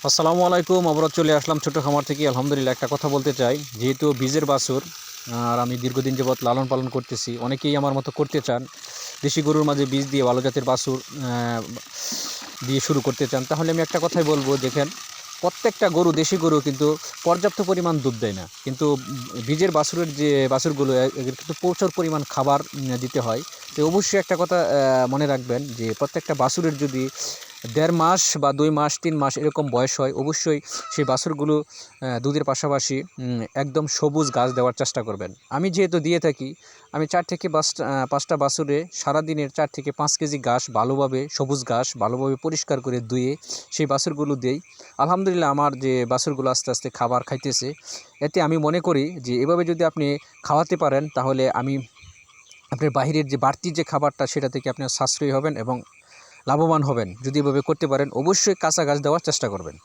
আসসালামু আলাইকুম। আবারও চলে আসলাম ছোটো খামার থেকে। আলহামদুলিল্লাহ, একটা কথা বলতে চাই, যেহেতু বীজের বাছুর আর আমি দীর্ঘদিন যাবৎ লালন পালন করতেছি, অনেকেই আমার মতো করতে চান, দেশি গরুর মাঝে বীজ দিয়ে ভালো জাতের বাছুর দিয়ে শুরু করতে চান, তাহলে আমি একটা কথাই বলবো। দেখেন, প্রত্যেকটা গরু, দেশি গরু কিন্তু পর্যাপ্ত পরিমাণ দুধ দেয় না, কিন্তু বীজের বাছুরের যে বাছুরগুলো এদের কিন্তু প্রচুর পরিমাণ খাবার দিতে হয়। তো অবশ্যই একটা কথা মনে রাখবেন, যে প্রত্যেকটা বাছুরের যদি ১.৫ মাস বা ২ মাস ৩ মাস এরকম বয়স হয়, অবশ্যই সেই বাছুরগুলো দুধের পাশাপাশি একদম সবুজ ঘাস দেওয়ার চেষ্টা করবেন। আমি যেহেতু দিয়ে থাকি, আমি ৪ থেকে ৫টা বাছুরে সারাদিনের ৪ থেকে ৫ কেজি ঘাস, ভালোভাবে সবুজ ঘাস ভালোভাবে পরিষ্কার করে ধুয়ে সেই বাছুরগুলো দেই। আলহামদুলিল্লাহ, আমার যে বাছুরগুলো আস্তে আস্তে খাবার খাইতেছে। এতে আমি মনে করি যে এভাবে যদি আপনি খাওয়াতে পারেন, তাহলে আপনার বাহিরের যে বাড়তি যে খাবারটা, সেটা থেকে আপনি সাশ্রয়ী হবেন এবং লাভবান হবেন। যদি এভাবে করতে পারেন, অবশ্যই কাঁচা ঘাস দেওয়ার চেষ্টা করবেন।